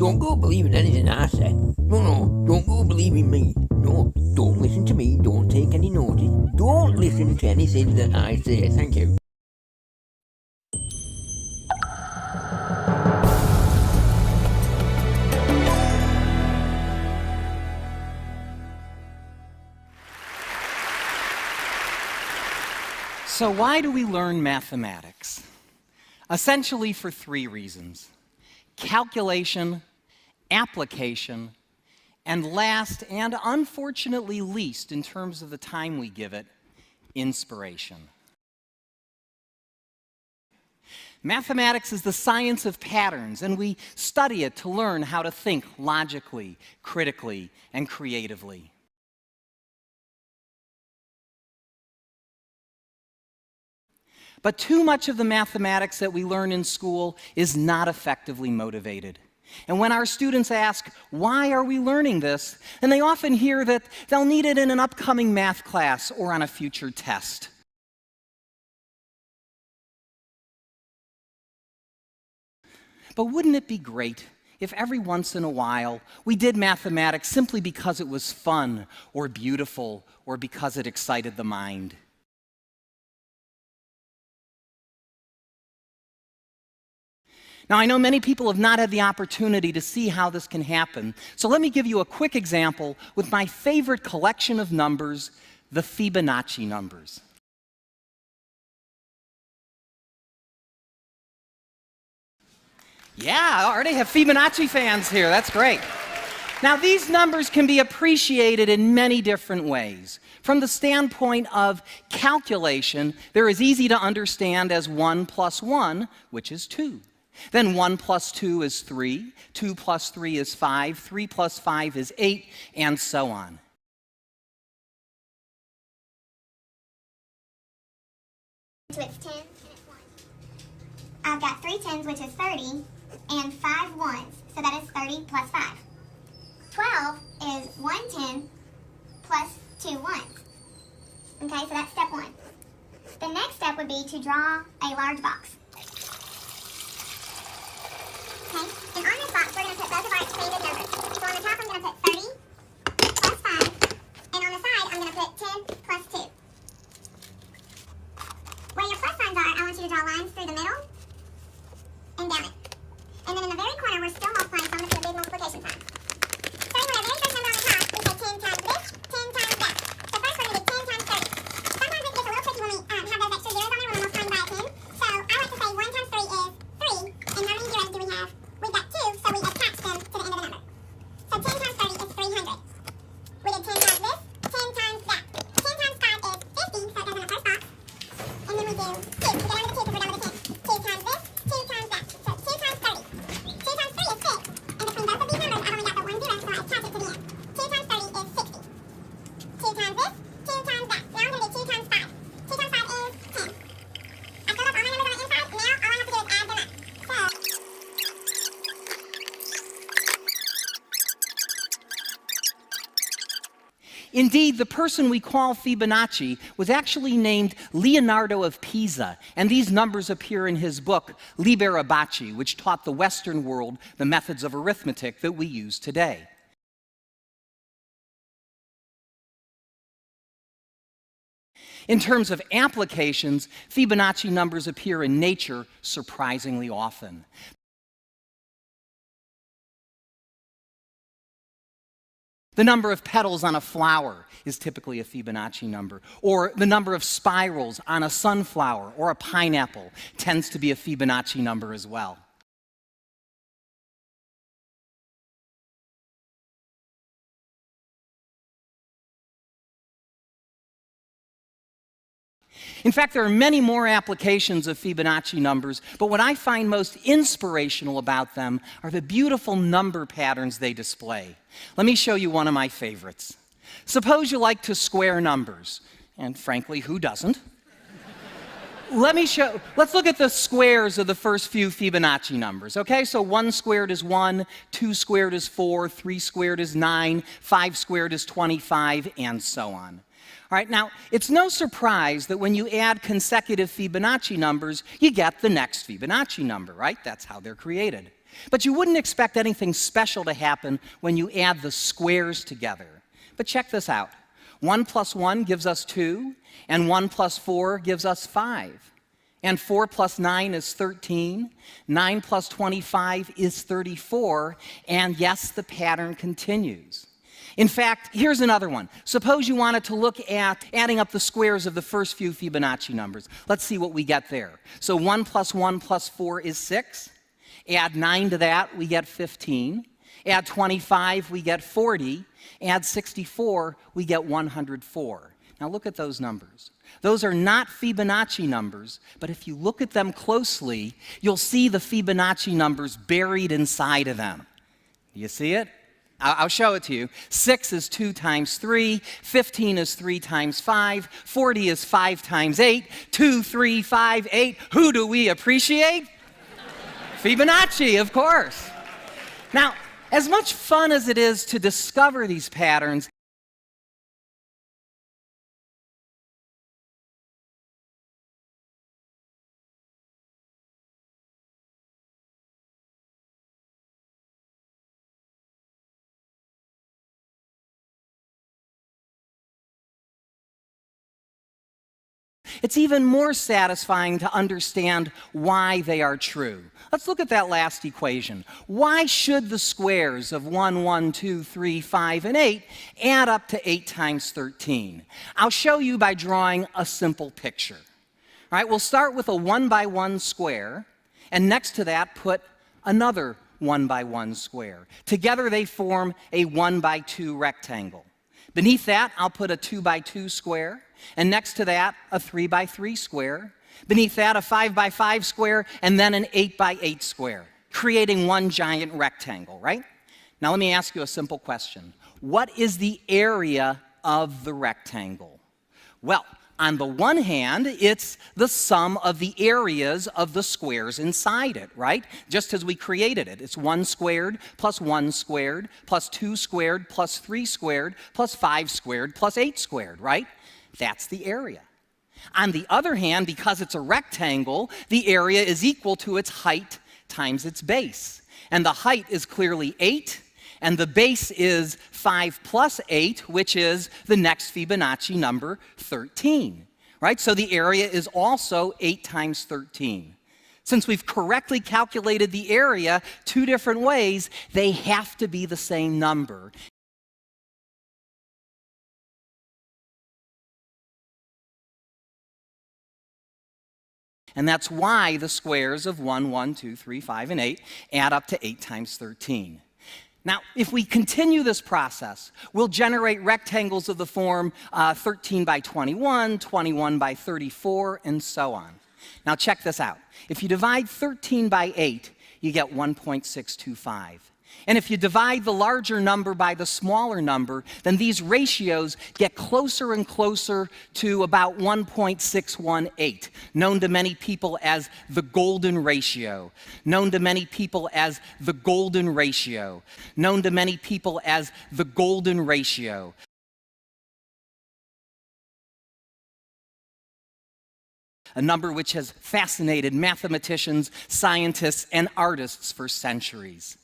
don't go believing anything I say. No, don't go believing me. No, don't listen to me. Don't take any notice. Don't listen to anything that I say. Thank you. So why do we learn mathematics? Essentially for three reasons: calculation, application, and last, and unfortunately least in terms of the time we give it, inspiration. Mathematics is the science of patterns, and we study it to learn how to think logically, critically, and creatively. But too much of the mathematics that we learn in school is not effectively motivated. And when our students ask, why are we learning this? And they often hear that they'll need it in an upcoming math class or on a future test. But wouldn't it be great if every once in a while we did mathematics simply because it was fun or beautiful or because it excited the mind? Now, I know many people have not had the opportunity to see how this can happen, so let me give you a quick example with my favorite collection of numbers, the Fibonacci numbers. Yeah, I already have Fibonacci fans here. That's great. Now, these numbers can be appreciated in many different ways. From the standpoint of calculation, they're as easy to understand as 1 plus 1, which is 2. Then 1 plus 2 is 3, 2 plus 3 is 5, 3 plus 5 is 8, and so on. So it's 10 and it's 1. I've got 3 tens, which is 30, and 5 ones, so that is 30 plus 5. 12 is 1 10 plus 2 ones. Okay, so that's step 1. The next step would be to draw a large box. Okay, and on this box, we're going to put both of our expanded numbers. So on the top, I'm going to put 30 plus 5, and on the side, I'm going to put 10 plus 2. Where your plus signs are, I want you to draw lines through the middle and down it. And then in the very corner, we're still multiplying, so I'm going to put a big multiplication sign. Starting with our very first number on the top, we say 10 times this, 10 times that. So first we're going to do 10 times 30. Sometimes it gets a little tricky when we have those extra zeros on there when we're multiplying by a 10. So I like to say 1 times 3 is 3, and how many zeros do we have? We've got 2, so we attach them to the end of the number. So 10 times 30 is 300. We did 10 times this, 10 times that. 10 times 5 is 50, so it goes in the first box. And then we do 2. We get under the 2 because we're done with the 10. 2 times this, 2 times that. So 2 times 30. 2 times 3 is 6. And between both of these numbers, I've only got the 1 0, so I attach it to the end. 2 times 30 is 60. 2 times this, 2 times that. Now I'm going to do 2 times 5. 2 times 5 is 10. I filled up all my numbers on the inside. Now all I have to do is add them up. So Indeed, the person we call Fibonacci was actually named Leonardo of Pisa, and these numbers appear in his book, Liber Abaci, which taught the Western world the methods of arithmetic that we use today. In terms of applications, Fibonacci numbers appear in nature surprisingly often. The number of petals on a flower is typically a Fibonacci number, or the number of spirals on a sunflower or a pineapple tends to be a Fibonacci number as well. In fact, there are many more applications of Fibonacci numbers, but what I find most inspirational about them are the beautiful number patterns they display. Let me show you one of my favorites. Suppose you like to square numbers, and frankly, who doesn't? Let's look at the squares of the first few Fibonacci numbers, okay? So 1 squared is 1, 2 squared is 4, 3 squared is 9, 5 squared is 25, and so on. All right, now, it's no surprise that when you add consecutive Fibonacci numbers, you get the next Fibonacci number, right? That's how they're created. But you wouldn't expect anything special to happen when you add the squares together. But check this out. 1 plus 1 gives us 2, and 1 plus 4 gives us 5. And 4 plus 9 is 13, 9 plus 25 is 34, and yes, the pattern continues. In fact, here's another one. Suppose you wanted to look at adding up the squares of the first few Fibonacci numbers. Let's see what we get there. So 1 plus 1 plus 4 is 6. Add 9 to that, we get 15. Add 25, we get 40. Add 64, we get 104. Now look at those numbers. Those are not Fibonacci numbers, but if you look at them closely, you'll see the Fibonacci numbers buried inside of them. You see it? I'll show it to you. 6 is 2 times 3, 15 is 3 times 5, 40 is 5 times 8, 2, 3, 5, 8. Who do we appreciate? Fibonacci, of course. Now, as much fun as it is to discover these patterns, it's even more satisfying to understand why they are true. Let's look at that last equation. Why should the squares of 1, 1, 2, 3, 5, and 8 add up to 8 times 13? I'll show you by drawing a simple picture. All right, we'll start with a 1 by 1 square, and next to that put another 1 by 1 square. Together they form a 1 by 2 rectangle. Beneath that, I'll put a 2 by 2 square, and next to that, a 3 by 3 square. Beneath that, a 5 by 5 square, and then an 8 by 8 square, creating one giant rectangle, right? Now let me ask you a simple question. What is the area of the rectangle? Well, on the one hand, it's the sum of the areas of the squares inside it, right? Just as we created it. It's 1 squared plus 1 squared plus 2 squared plus 3 squared plus 5 squared plus 8 squared, right? That's the area. On the other hand, because it's a rectangle, the area is equal to its height times its base. And the height is clearly 8, and the base is 5 plus 8, which is the next Fibonacci number, 13. Right? So the area is also 8 times 13. Since we've correctly calculated the area 2 different ways, they have to be the same number. And that's why the squares of 1, 1, 2, 3, 5, and 8 add up to 8 times 13. Now, if we continue this process, we'll generate rectangles of the form 13 by 21, 21 by 34, and so on. Now, check this out. If you divide 13 by 8, you get 1.625. And if you divide the larger number by the smaller number, then these ratios get closer and closer to about 1.618, known to many people as the golden ratio, known to many people as the golden ratio, known to many people as the golden ratio. A number which has fascinated mathematicians, scientists, and artists for centuries.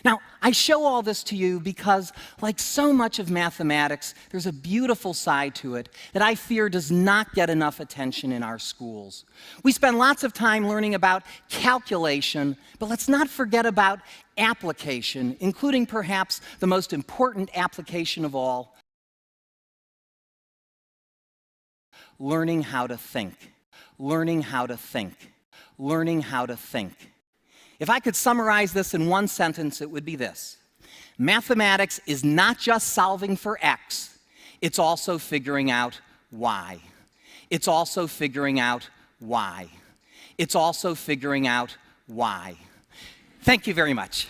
Now, I show all this to you because, like so much of mathematics, there's a beautiful side to it that I fear does not get enough attention in our schools. We spend lots of time learning about calculation, but let's not forget about application, including perhaps the most important application of all, learning how to think, learning how to think, learning how to think. If I could summarize this in one sentence, it would be this. Mathematics is not just solving for X, it's also figuring out Y. It's also figuring out Y. It's also figuring out Y. Thank you very much.